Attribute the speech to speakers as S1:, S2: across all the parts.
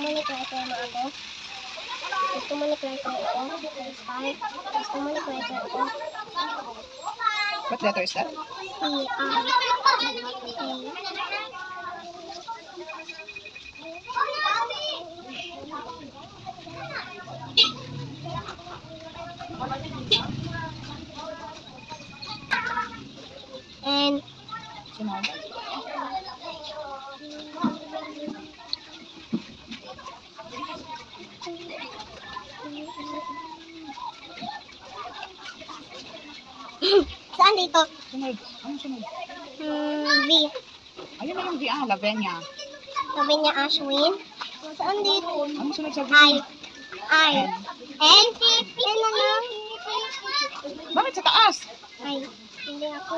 S1: mo ni-letter mo ako? Gusto mo ni-letter ako? Start. Gusto mo ni-letter ako?
S2: What letter is that?
S1: And
S2: Sunod.
S1: saan dito?
S2: Sunod. Ano sunod?
S1: V.
S2: Ayun na yung V. Lavenia.
S1: Sabi niya Ashwin. Saan dito?
S2: Ano sunod sa V?
S1: I. N. N na lang.
S2: Bakit sa taas?
S1: Ay. Hindi ako.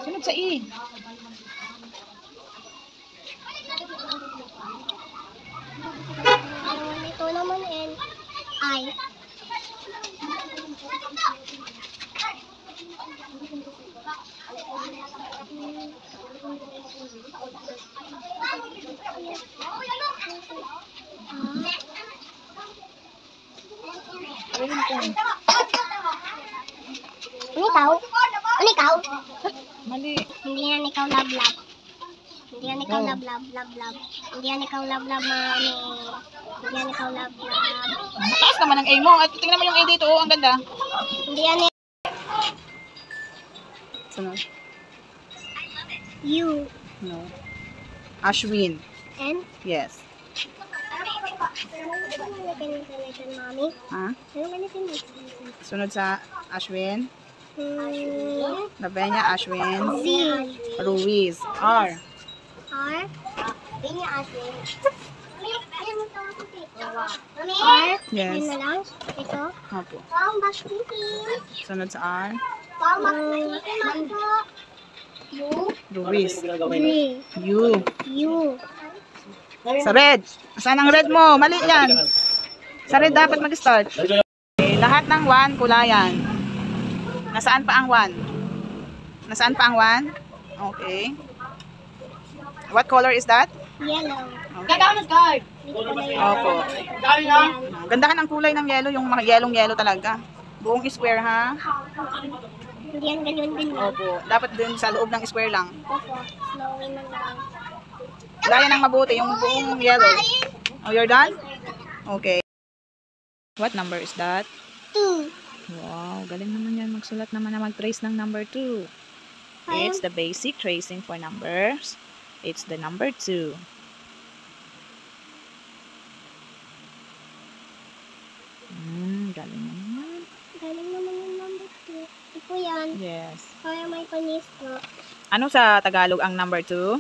S2: Sunod sa E.
S1: Ito naman N. I.
S2: Ayun ko.
S1: Ano ikaw? Ano ikaw?
S2: Mali.
S1: Hindi yan ikaw love. Hindi yan ikaw love. Hindi yan ikaw love, mami. Hindi yan ikaw love.
S2: Mataas naman ang A mo. At tingnan mo yung A dito. Oh, ang ganda.
S1: Hindi yan
S2: Sunod.
S1: U.
S2: No. Ashwin.
S1: N.
S2: Yes.
S1: Ano ganito, mami?
S2: Ha?
S1: Ano ganito?
S2: Sunod sa Ashwin.
S1: Z.
S2: Ashwin.
S1: Z.
S2: Ruiz. R.
S1: R. Ini Ashwin. R.
S2: Yes.
S1: Yun na lang. Ito.
S2: Opo.
S1: Pang bakiti.
S2: Sunod sa R.
S1: Pang bakiti. U.
S2: Ruiz.
S1: Z.
S2: U.
S1: U.
S2: Sa red. Saan ang red mo? Mali yan. Sa red dapat mag-start. Okay. Lahat ng 1 kulayan. Nasaan pa ang 1? Nasaan pa ang 1? Okay. What color is that?
S1: Yellow.
S2: Okay. Opo. Gandahan ang kulay ng yellow, yung mga yellow talaga. Buong square ha?
S1: Hindi yan ganyan.
S2: Opo. Dapat dun sa loob ng square lang.
S1: Opo. Snowy na lang.
S2: Kulayan ng mabuti, yung buong yellow. Oh, you're done? Okay. What number is that?
S1: 2.
S2: Wow, galing naman yan. Magsulat naman na mag-trace ng number 2. It's the basic tracing for numbers. It's the number 2. Galing naman.
S1: Galing naman yung number 2. Ito yan.
S2: Yes.
S1: Kaya may panis ko.
S2: Ano sa Tagalog ang number 2?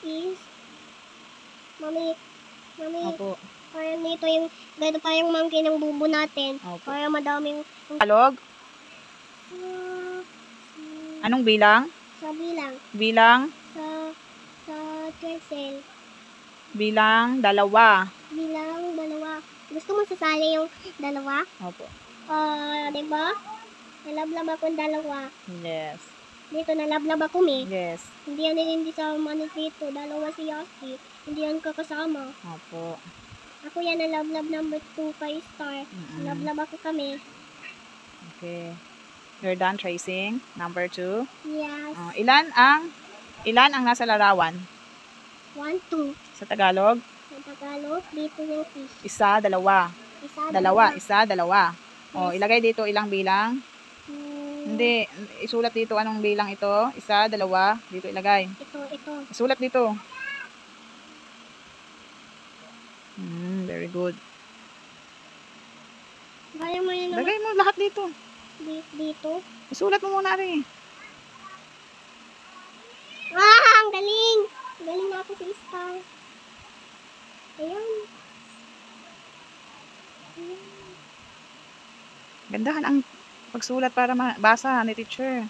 S1: Is, Mami,
S2: Opo.
S1: kaya dito yung, gado pa yung monkey ng bubo natin.
S2: Opo.
S1: Kaya madaming,
S2: Tagalog? Anong bilang?
S1: sa bilang,
S2: Bilang?
S1: sa tresel,
S2: Bilang 2.
S1: bilang 2. Gusto mo sasali yung 2?
S2: Opo.
S1: Diba? Nalablab akong 2.
S2: Yes.
S1: Dito nalablab ako
S2: Yes.
S1: Hindi sa manit dito. 2 si Yossi. Hindi yan kakasama.
S2: Opo.
S1: Ako yan nalablab number 2 kay Star. Nalablab ako kami.
S2: Okay. You're done tracing. Number 2.
S1: Yes.
S2: Ilan ang nasa larawan?
S1: 1, 2.
S2: Sa Tagalog?
S1: Sa Tagalog, dito yung fish.
S2: 1, 2. Dalawa. 1, 2. O, ilagay dito ilang bilang? Hindi. Isulat dito anong bilang ito? 1, 2. Dito ilagay.
S1: Ito.
S2: Isulat dito. Very good.
S1: Gaya mo yun
S2: Lagay mo lahat dito.
S1: dito.
S2: Isulat mo muna rin.
S1: Ang galing! Galing na ako si Star. Ayan.
S2: Gandahan ang pagsulat para mabasa ni teacher.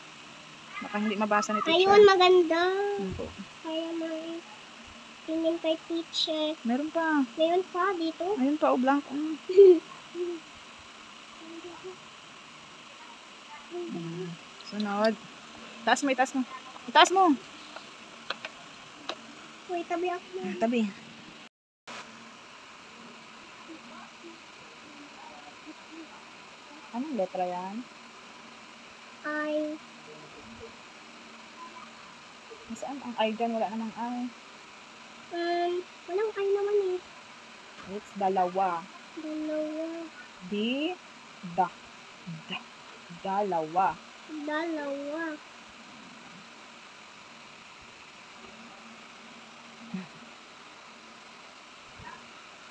S2: Baka hindi mabasa ni teacher.
S1: Ayun, maganda.
S2: Opo.
S1: Kaya may tingin kay teacher.
S2: Meron pa.
S1: Ngayon pa dito.
S2: Ayun pa, blank. Sunod. Taas mo, itaas mo. Itaas mo.
S1: Uy, tabi ako.
S2: Tabi. Anong letra yan?
S1: I.
S2: Saan ang I dyan? Wala namang I.
S1: Walang I naman eh.
S2: It's dalawa.
S1: Dalawa.
S2: Dalawa.
S1: Dalawa.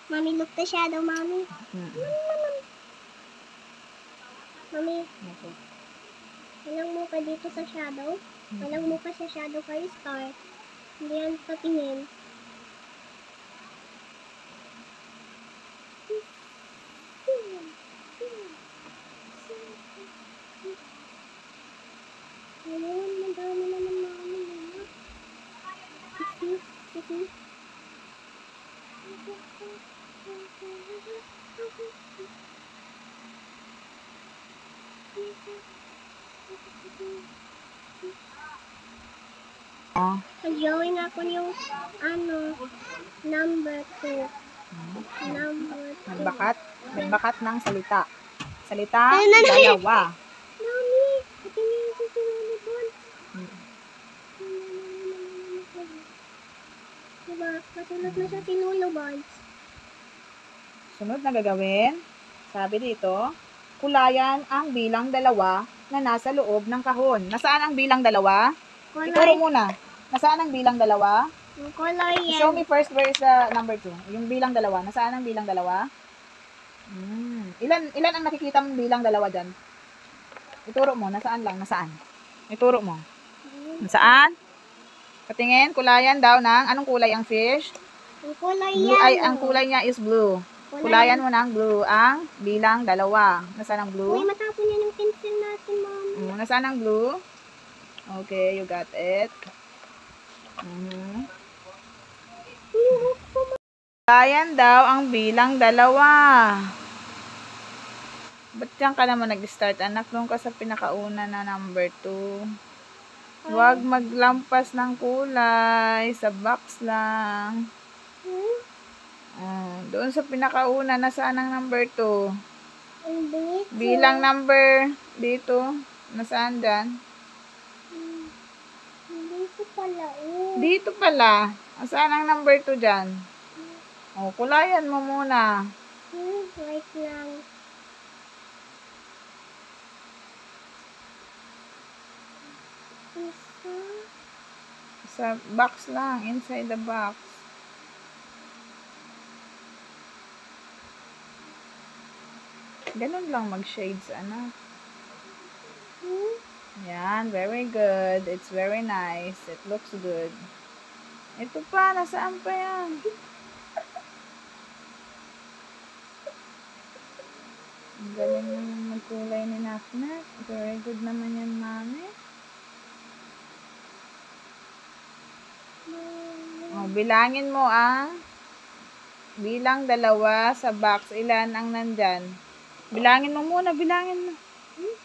S1: Mami, look the shadow, Mami. Mami,
S2: Okay.
S1: walang muka dito sa shadow. Walang muka sa shadow kay Star. Hindi yan patingin. Ayun, madami naman Mami. Sisi. Nag-join ako yung number 2. Number 2.
S2: Nagbakat ng salita. Salita,
S1: Ayun na,
S2: dalawa.
S1: Mami, patingin ko si Lolo Bonds. Diba, matulog na siya si Lolo Bonds.
S2: Sunod na gagawin, sabi dito, kulayan ang bilang dalawa na nasa loob ng kahon. Nasaan ang bilang dalawa? Ituro muna. Nasaan ang bilang dalawa?
S1: Yung color
S2: Show
S1: yan.
S2: me first where is the number 2. Yung bilang dalawa. Nasaan ang bilang dalawa? Ilan ang nakikita mong bilang dalawa dyan? Ituro mo. Nasaan lang? Nasaan? Ituro mo. Nasaan? Patingin. Kulayan daw ng anong kulay ang fish?
S1: Yung color
S2: Blue.
S1: yan.
S2: Ay, ang kulay niya is blue. Kulayan mo ng blue ang bilang dalawa. Nasaan ang blue?
S1: Uy, matapon yan yung pencil natin, Mami.
S2: Nasaan ang blue? Okay, you got it. Kulayan daw ang bilang dalawa. Ba't yan ka naman nag-start, anak? Doon ka sa pinakauna na number 2. Huwag maglampas ng kulay. Sa box lang. Doon sa pinakauna, nasaan ang number 2? Bilang number dito. Nasaan dyan?
S1: Dito pala.
S2: Dito pala. Nasaan ang number 2 dyan? Kulayan mo muna.
S1: Wait lang.
S2: Sa box lang. Inside the box. Ganun lang mag-shades, anak. Yan, very good. It's very nice. It looks good. Ito pa, nasaan pa yan? Ang galing naman magkulay ni Naknak. Very good naman yan, Mami. Bilangin mo ang bilang dalawa sa box. Ilan ang nandyan? Bilangin mo muna, bilangin mo.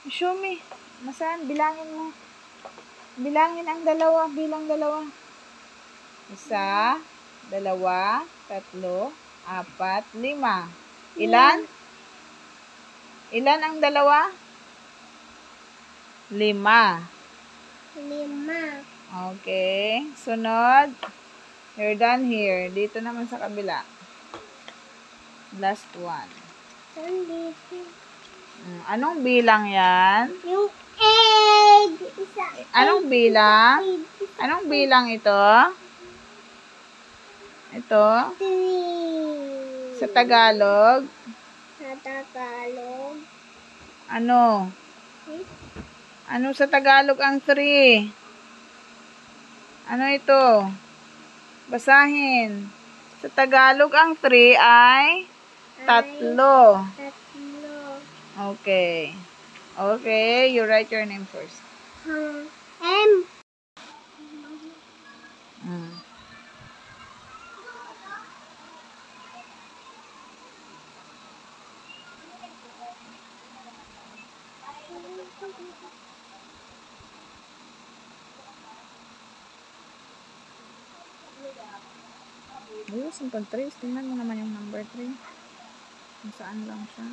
S2: Show me. Nasaan? Bilangin mo. Bilangin ang dalawa, bilang dalawa. 1, 2, 3, 4, 5. Ilan? Ilan ang dalawa? 5.
S1: 5.
S2: Okay. Sunod. You're done here. Dito naman sa kabila. Last one.
S1: Dito.
S2: Anong bilang yan?
S1: Yung egg. Isa.
S2: Anong bilang? Anong bilang ito? Ito?
S1: 3.
S2: Sa Tagalog?
S1: Sa Tagalog.
S2: Ano? Ano sa Tagalog ang 3? Ano ito? Basahin. Sa Tagalog ang 3 ay 3.
S1: 3.
S2: Okay. Okay, you write your name first.
S1: M.
S2: Ayos, yung pag-trace. Tingnan mo naman yung number 3. Kung saan lang siya.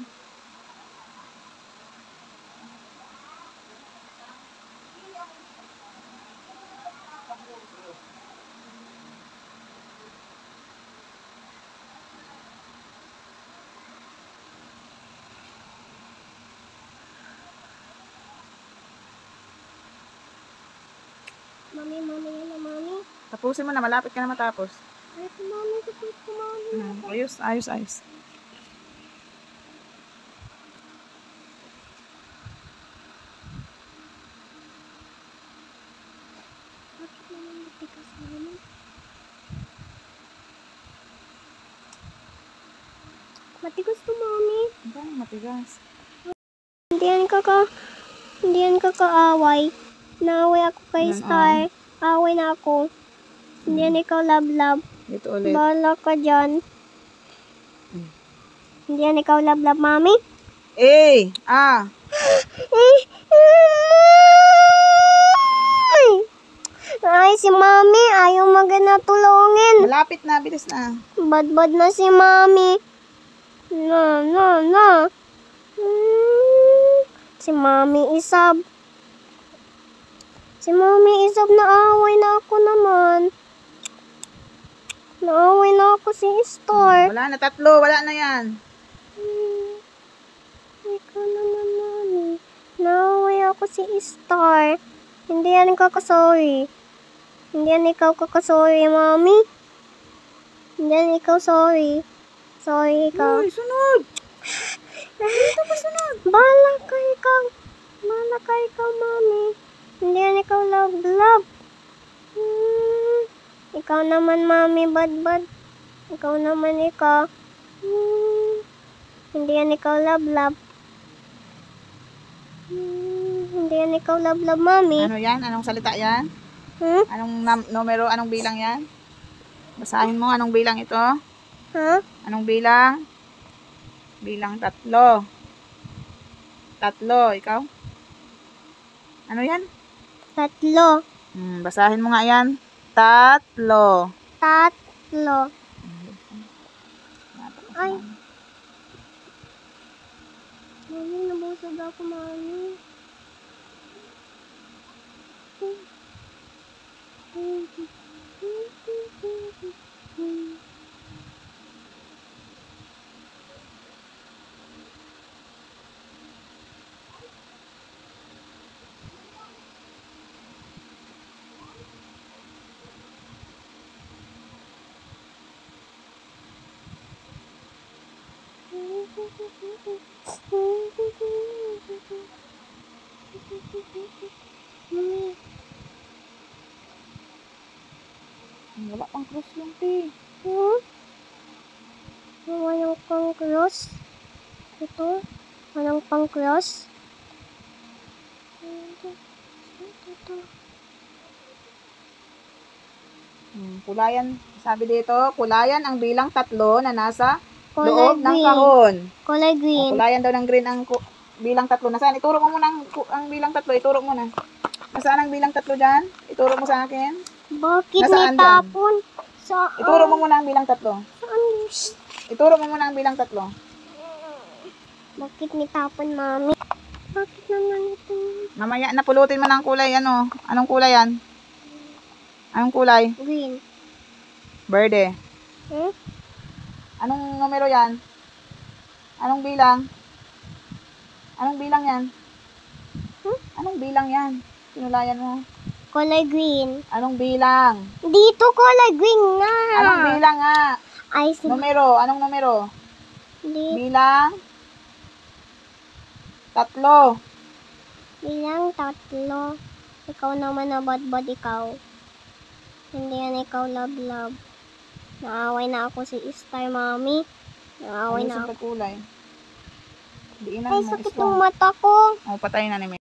S1: Mami, yan na, mami.
S2: Tapusin mo na, malapit ka na matapos.
S1: Ay, mami, tapos ko, mami.
S2: Ayos, ayos, ayos.
S1: Bakit naman matigas, mami? Matigas to, mami.
S2: Ang dami matigas.
S1: Hindi yan kakaaway. Naaway ako kay
S2: Yan,
S1: Star. Away na ako. Hindi yan ikaw love.
S2: Dito ulit.
S1: Bahala ka dyan. Hindi yan ikaw love, mami.
S2: A. A.
S1: Ay, si mami. Ayaw magana tulungin.
S2: Malapit na, bilis na.
S1: Bad na si mami. No. Si mami isab. Naaway na ako naman. Naaway na ako si Star.
S2: Wala na, 3. Wala na yan.
S1: Ikaw naman, mami. Naaway ako si Star. Hindi yan kakasorry. Hindi yan ikaw kakasorry, mami. Hindi yan ikaw sorry. Sorry ikaw.
S2: Uy, sunod. Dito pa sunod.
S1: Bahala ka ikaw, mami. Hindi yan ikaw love. Ikaw naman, mami, bad. Ikaw naman, ikaw. Hindi yan ikaw love. Hindi yan ikaw love, mami.
S2: Ano yan? Anong salita yan? Anong numero? Anong bilang yan? Basahin mo. Anong bilang ito?
S1: Ha?
S2: Anong bilang? Bilang 3. 3. Ikaw? Ano yan?
S1: 3.
S2: Basahin mo nga yan. 3.
S1: Ay. Mami, nabusog ako, mami.
S2: Wala pang cross yung P.
S1: Walang pang cross. Ito. Walang pang cross.
S2: Kulayan. Sabi dito, kulayan ang bilang 3 na nasa
S1: Kulay
S2: loob ng
S1: green.
S2: kahon.
S1: Kulay green.
S2: Kulayan daw ng green ang bilang 3. Nasaan? Ituro mo muna ang bilang 3. Ituro mo na. Nasaan ang bilang 3 dyan? Ituro mo sa akin.
S1: Bakit
S2: Nasaan
S1: may tapon? Saan?
S2: Ituro mo muna ang bilang 3.
S1: Saan?
S2: Ituro mo muna ang bilang 3.
S1: Bakit may tapon, mami? Bakit naman ito?
S2: Mamaya na pulutin mo ng kulay. Ano? Anong kulay yan? Anong kulay?
S1: Green.
S2: Verde.
S1: Hmm?
S2: Anong numero yan? Anong bilang? Anong bilang yan? Anong bilang yan? Sinulayan mo.
S1: Kulay green.
S2: Anong bilang?
S1: Dito kulay green na.
S2: Anong bilang nga?
S1: Ay,
S2: Numero. Anong numero? Bilang? 3.
S1: Bilang 3. Ikaw naman na bad ikaw. Hindi yan ikaw love. Naaway na ako si Star, mami. Naaway na ako.
S2: Kulay. Diinan
S1: Ay,
S2: mo.
S1: sakit ng mata ko.
S2: Oh, patayin na ni